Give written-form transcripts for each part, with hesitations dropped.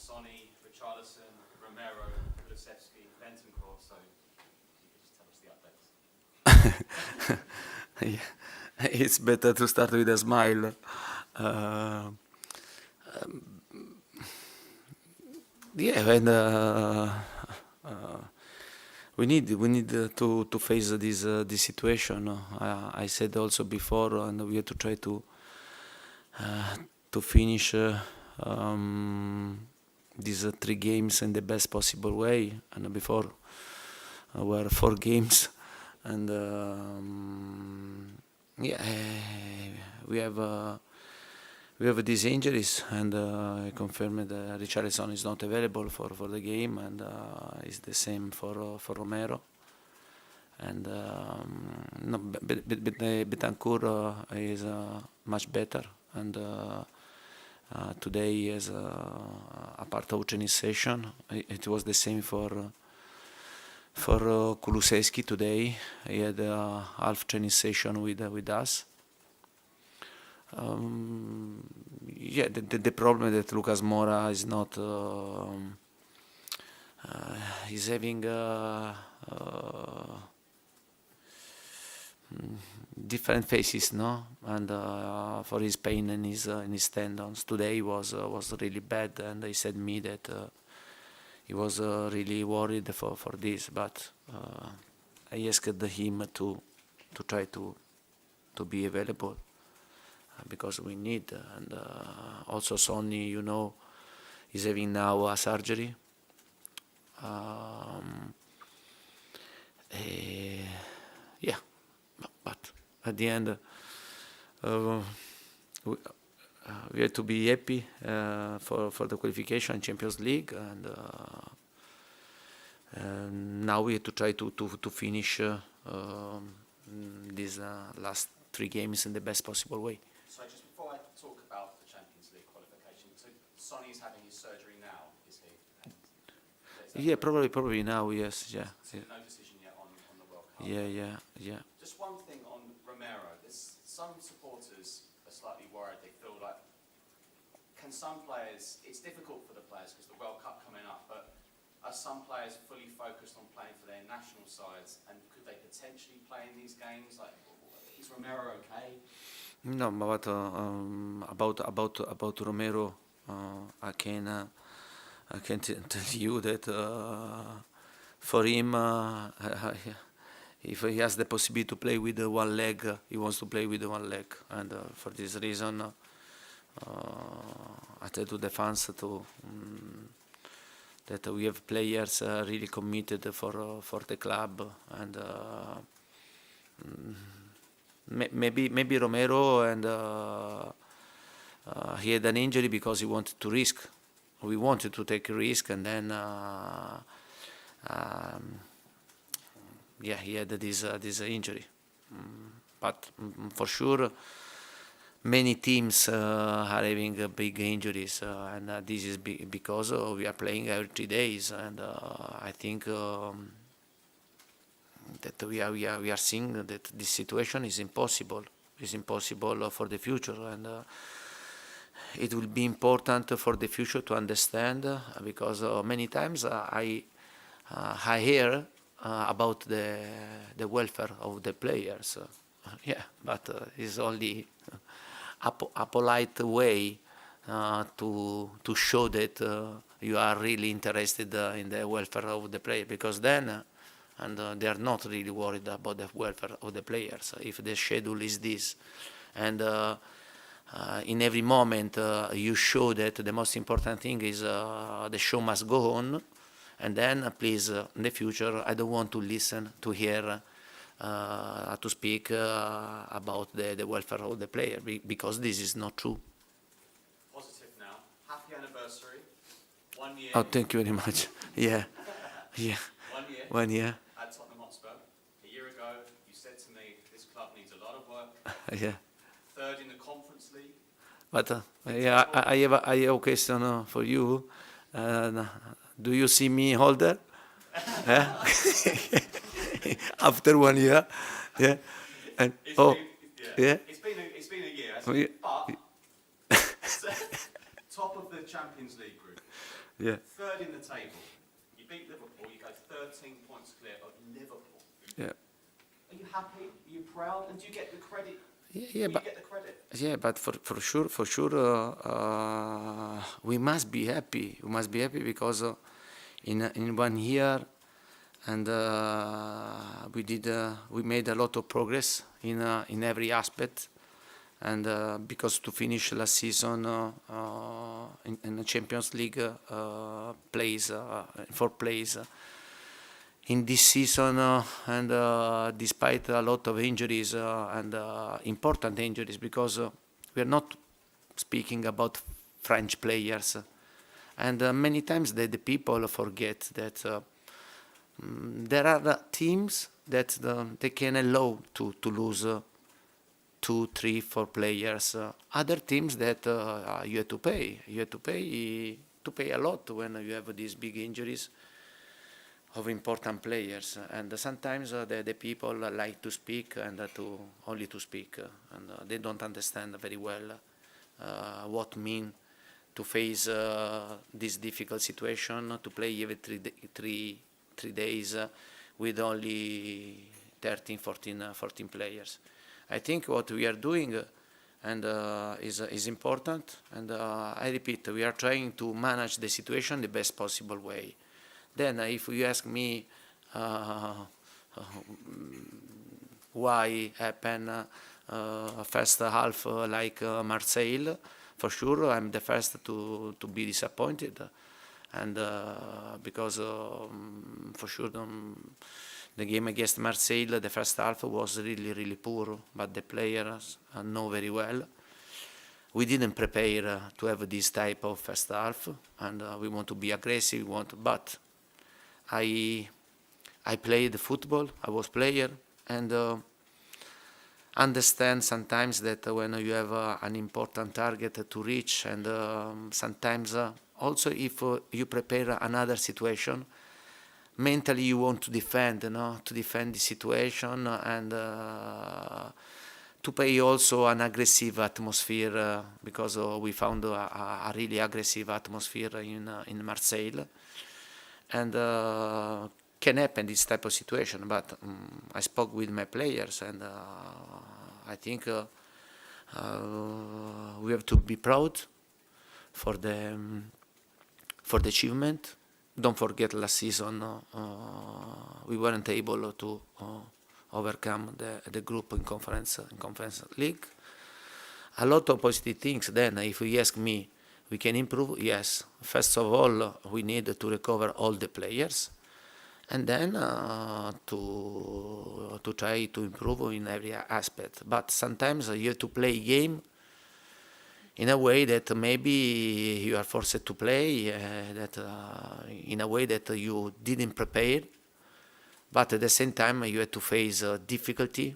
Sonny, Richarlison, Romero, Kulusevski, Bentancur. So you could just tell us the updates. It's better to start with a smile. And we need to face this situation. I said also before, and we have to try to finish these 3 games in the best possible way. And before were 4 games, and we have these injuries, and I confirmed that Richarlison is not available for the game, and it's the same for Romero. And no, Bentancur is much better, and today is a part of training session. It was the same for Kulusevski today. He had a half training session with us. The problem that Lucas Moura is not he's having different phases, no, and for his pain in his tendons. Today was really bad, and he said me that he was really worried for this, but I asked him to try to be available. Because we need, and also Sonny, is having now a surgery. But at the end, we have to be happy for the qualification Champions League, and now we have to try to finish these last 3 games in the best possible way. So just before I talk about the Champions League qualification, so Sonny's having his surgery now, is he? Yeah, probably now, yes, yeah. So no decision yet on the World Cup? Yeah. Just one thing on Romero. There's some supporters are slightly worried. They feel like, can some players, it's difficult for the players because the World Cup coming up, but are some players fully focused on playing for their national sides, and could they potentially play in these games? Like, is Romero okay? No, but about Romero, I can tell you that for him, if he has the possibility to play with one leg, he wants to play with one leg, and for this reason, I tell to the fans that we have players really committed for the club, and maybe Romero, and he had an injury because he wanted to risk. We wanted to take a risk, and then he had this injury. But for sure, many teams are having big injuries, and this is because we are playing every 3 days, and I think that we are seeing that this situation is impossible. It's impossible for the future, and it will be important for the future to understand, because many times I hear about the welfare of the players. But it's only a polite way to show that you are really interested in the welfare of the player, because then they are not really worried about the welfare of the players. If the schedule is this, and in every moment you show that the most important thing is the show must go on, and then please, in the future, I don't want to listen to hear to speak about the welfare of the player, because this is not true. Positive now. Happy anniversary. 1 year. Oh, thank you very much. Yeah. 1 year. 1 year. At Tottenham Hotspur. A year ago, you said to me, this club needs a lot of work. Yeah. 3rd in the Conference League. But I have a question for you. Do you see me older? After 1 year, yeah. And It's been a year. Oh, yeah. But top of the Champions League group. Yeah. Third in the table. You beat Liverpool, you go 13 points clear of Liverpool. Yeah. Are you happy? Are you proud? And do you get the credit? Yeah, Do but you get the credit? yeah, but for sure, we must be happy. We must be happy because in 1 year, and we made a lot of progress in every aspect, and because to finish last season in the Champions League place, fourth place. In this season, and despite a lot of injuries and important injuries, because we are not speaking about French players, and many times the people forget that there are teams that they can allow to lose 2, 3, 4 players. Other teams that you have to pay. You have to pay a lot when you have these big injuries of important players, and sometimes the people like to speak and only to speak, and they don't understand very well what mean to face this difficult situation, to play every 3 days with only 13, 14 players. I think what we are doing and is important, and I repeat, we are trying to manage the situation the best possible way. Then, if you ask me why happen first half like Marseille, for sure I'm the first to be disappointed, and because for sure the game against Marseille, the first half was really poor, but the players know very well. We didn't prepare to have this type of first half, and we want to be aggressive. But I played football. I was player, and understand sometimes that when you have an important target to reach, and sometimes also if you prepare another situation, mentally you want to defend, to defend the situation, and to play also an aggressive atmosphere, because we found a really aggressive atmosphere in Marseille, and can happen this type of situation. But I spoke with my players, and I think we have to be proud for the achievement. Don't forget last season we weren't able to overcome the group in conference league. A lot of positive things. Then, if you ask me, we can improve. Yes. First of all, we need to recover all the players, and then to try to improve in every aspect. But sometimes you have to play game in a way that maybe you are forced to play, in a way that you didn't prepare, but at the same time you have to face difficulty.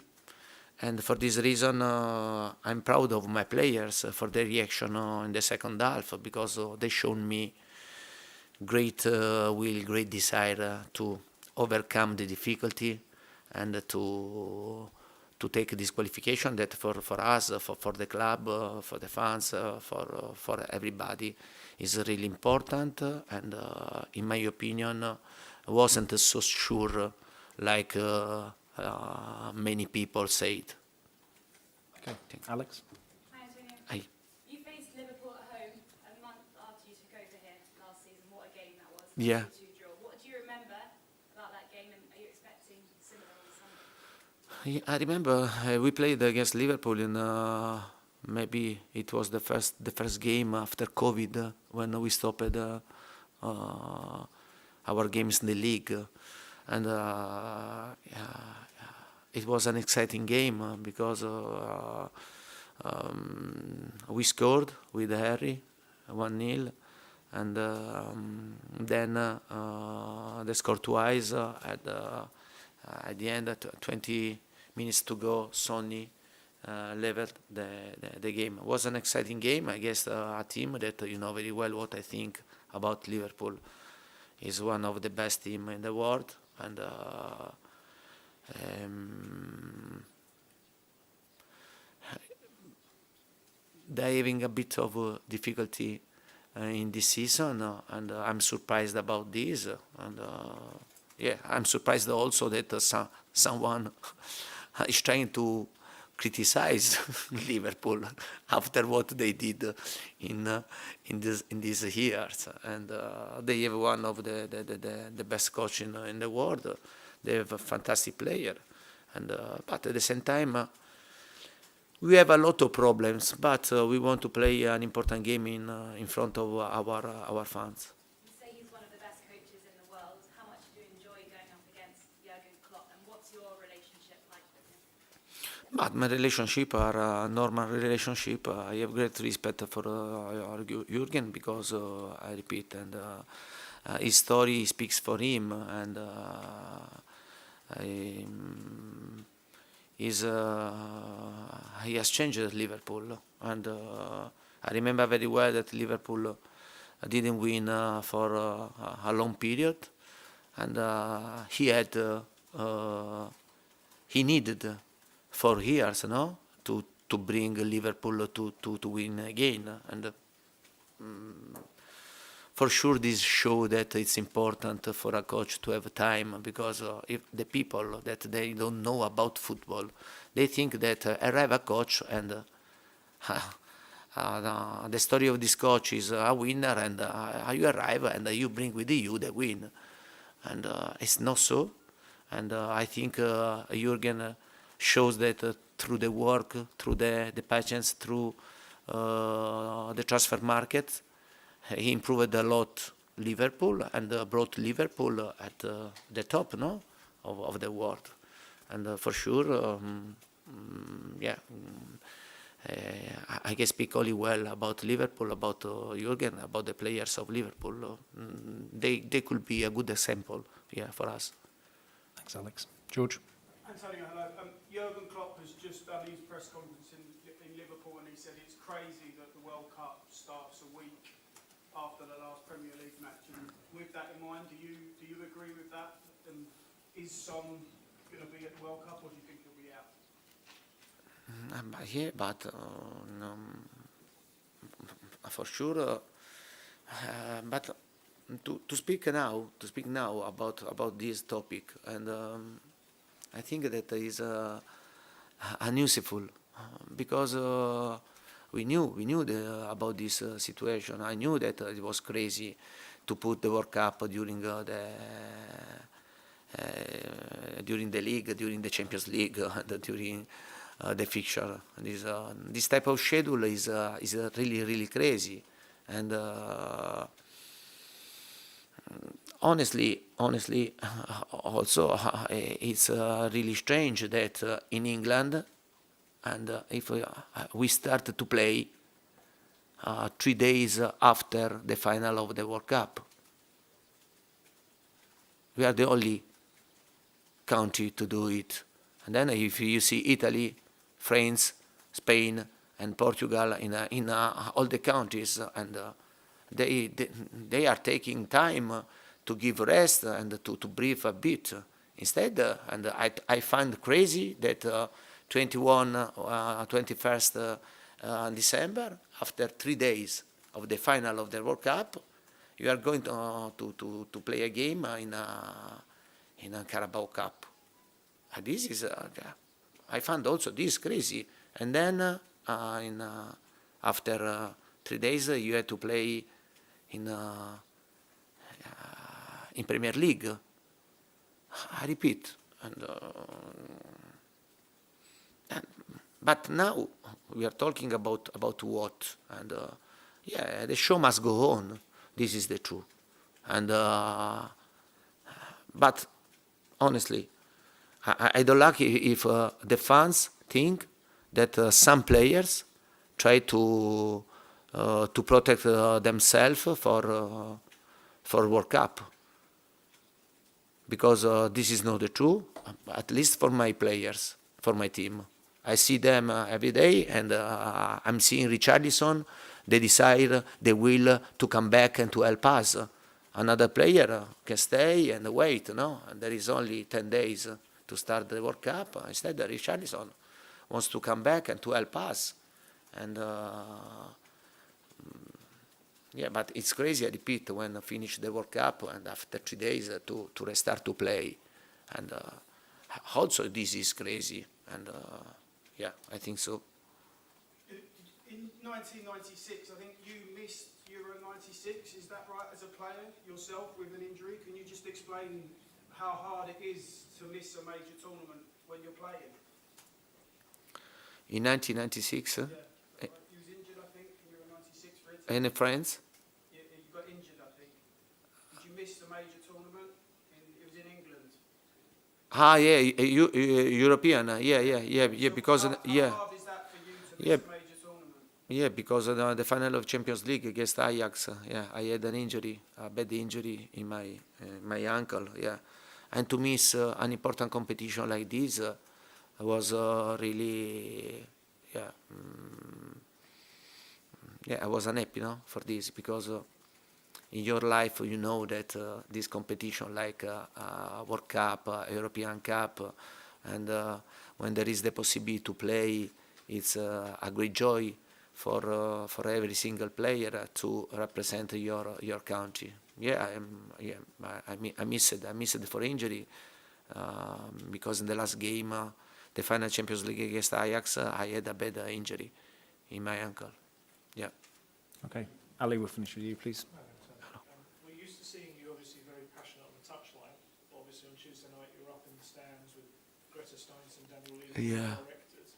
And for this reason, I'm proud of my players for their reaction in the second half, because they shown me great will, great desire to overcome the difficulty, and to take this qualification that for us, for the club, for the fans, for everybody is really important, and in my opinion wasn't so sure like many people said. Okay, Alex? Hi, Antonio. Hi. You faced Liverpool at home a month after you took over here last season. What a game that was. Yeah. 2-2 draw. What do you remember about that game, and are you expecting similar on Sunday? I remember we played against Liverpool in maybe it was the first game after COVID, when we stopped our games in the league, and it was an exciting game because we scored with Harry 1-0, and then they scored twice at the end, 20 minutes to go. Sonny leveled the game. It was an exciting game against a team that you know very well what I think about Liverpool. Is one of the best teams in the world, and they're having a bit of difficulty in this season, and I'm surprised about this. And yeah, I'm surprised also that someone is trying to criticize Liverpool after what they did in these years. And they have one of the best coach in the world. They have a fantastic player, and but at the same time. We have a lot of problems, but we want to play an important game in front of our fans. You say he's one of the best coaches in the world. How much do you enjoy going up against Jurgen Klopp, and what's your relationship like with him? But my relationship are a normal relationship. I have great respect for Jurgen because I repeat, and his story speaks for him, and I, he has changed Liverpool, and I remember very well that Liverpool didn't win for a long period, and he needed 4 years, no, to bring Liverpool to win again, and for sure this show that it's important for a coach to have time, because if the people that they don't know about football, they think that arrive a coach and the story of this coach is a winner, and you arrive and you bring with you the win, and it's not so. And I think Jurgen shows that through the work, through the patience, through the transfer market, he improved a lot Liverpool and brought Liverpool at the top, no, of the world. And for sure, yeah, I can speak only well about Liverpool, about Jurgen, about the players of Liverpool. They could be a good example, yeah, for us. Thanks, Alex. George? Antonio, hello. Jurgen Klopp has just done his press conference in Liverpool, and he said it's crazy that the World Cup starts a week after the last Premier League match. And with that in mind, do you agree with that? And is Son going to be at the World Cup, or do you think he'll be out? Yeah, but no, for sure. But to speak now about this topic, and I think that is unuseful, because we knew about this situation. I knew that it was crazy to put the World Cup during the league, during the Champions League, during the fixture. This type of schedule is really crazy, and honestly, also it's really strange that in England, and if we start to play 3 days after the final of the World Cup, we are the only country to do it. And then if you see Italy, France, Spain, and Portugal in all the countries, and they are taking time to give rest and to breathe a bit. Instead, and I find crazy that 21st December, after 3 days of the final of the World Cup, you are going to play a game in a Carabao Cup. This is, I find also this crazy. And then after 3 days, you have to play in Premier League. I repeat, but now we are talking about what, and yeah, the show must go on. This is the truth, and but honestly, I don't like if the fans think that some players try to protect themselves for World Cup, because this is not the truth. At least for my players, for my team, I see them every day, and I'm seeing Richarlison. They decide the will to come back and to help us. Another player can stay and wait, no? And there is only 10 days to start the World Cup. Instead, Richarlison wants to come back and to help us. And Yeah, but it's crazy, I repeat, when I finish the World Cup and after 3 days to restart to play. And also this is crazy. And yeah, I think so. In 1996, I think you missed Euro 96, is that right, as a player yourself with an injury? Can you just explain how hard it is to miss a major tournament when you're playing? In 1996, Yeah. You was injured, I think, in Euro 96 for Italy. any friends? You got injured, I think. Did you miss the major tournament? It was in England. Ah, yeah, European, yeah, because, How yeah, hard is that for you to miss Yeah. a major tournament? yeah, because the final of Champions League against Ajax, yeah, I had an injury, a bad injury in my ankle, yeah, and to miss an important competition like this was really, yeah, yeah, I was unhappy, no, for this because in your life you know that this competition like World Cup, European Cup, and when there is the possibility to play, it's a great joy for every single player to represent your country. Yeah, I miss it for injury because in the last game, the final Champions League against Ajax, I had a bad injury in my ankle. Yeah. Okay. Ali, we'll finish with you, please. We're used to seeing you obviously very passionate on the touchline. Obviously on Tuesday night you were up in the stands with Greta Steins and Daniel Levy, Yeah. directors.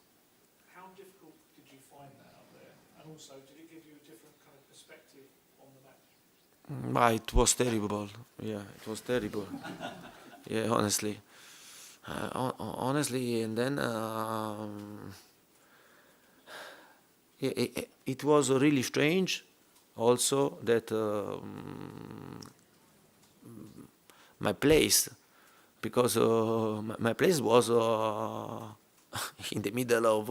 How difficult did you find that out there? And also, did it give you a different kind of perspective on the match? It was terrible. Yeah, it was terrible. Yeah, honestly. Honestly, and then yeah, it was really strange also that my place, because my place was in the middle of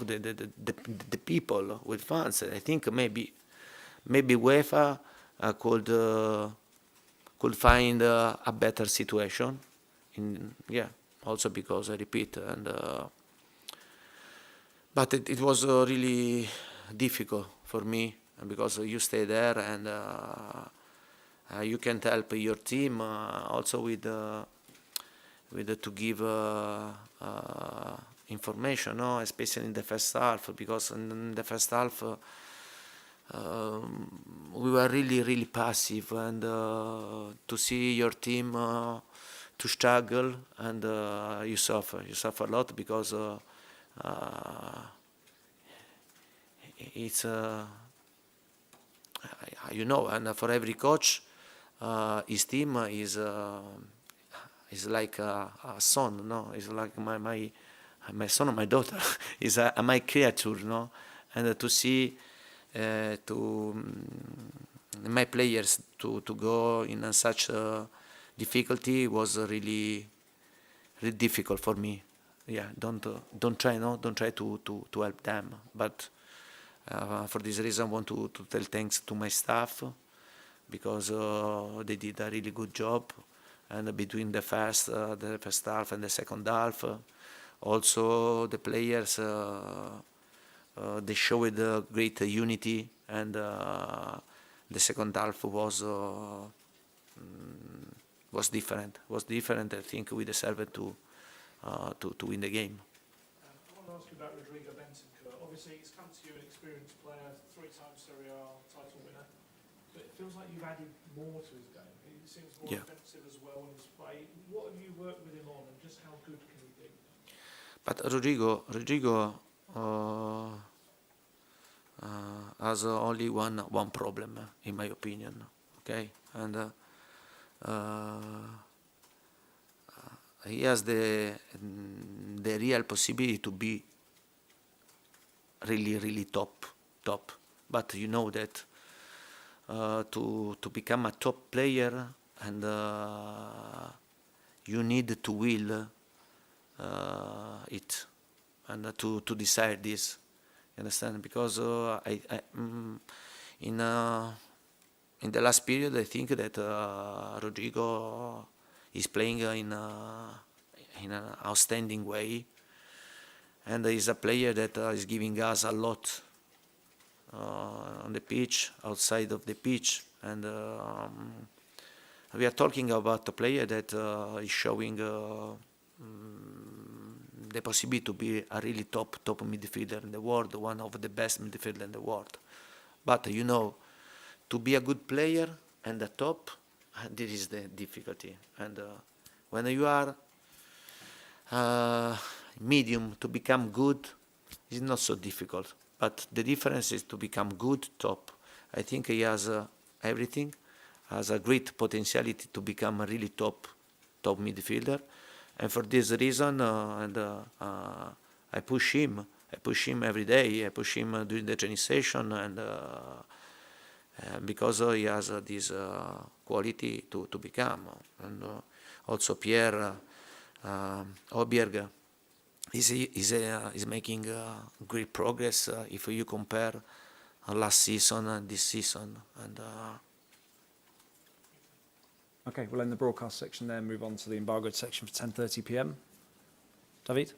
the people with fans. I think maybe UEFA could find a better situation. Yeah, also because I repeat, and but it was really difficult for me because you stay there and you can't help your team also with to give information, no? Especially in the first half, because in the first half we were really passive, and to see your team to struggle, and you suffer a lot because it's you know, and for every coach his team is like a son, no? It's like my son or my daughter is my creature, no? And to see my players to go in such difficulty was really difficult for me. Yeah, don't try to help them. But for this reason, I want to tell thanks to my staff because they did a really good job. And between the first half and the second half, also the players they showed great unity, and the second half was different. I think we deserved to win the game. I want to ask you about Rodrigo Bentancur. Obviously, he's come to you an experienced player, 3-time Serie A title winner, but it feels like you've added more to his game. He seems more offensive as well in his play. What have you worked with him on, and just how good can he be? But Rodrigo has only one problem, in my opinion. Okay, and he has the real possibility to be really top. But you know that to become a top player, and you need to will it, and to decide this. You understand? Because in the last period, I think that Rodrigo is playing in an outstanding way, and is a player that is giving us a lot on the pitch, outside of the pitch, and we are talking about a player that is showing the possibility to be a really top midfielder in the world, one of the best midfielders in the world. But you know, to be a good player and the top, this is the difficulty. And when you are medium, to become good is not so difficult. But the difference is to become good, top. I think he has everything, has a great potentiality to become a really top midfielder. And for this reason, I push him. I push him every day. I push him during the training session, and because he has this quality to become. And also Pierre Oberg is making great progress if you compare last season and this season. And Okay, we'll end the broadcast section there and move on to the embargoed section for 10:30 p.m. David?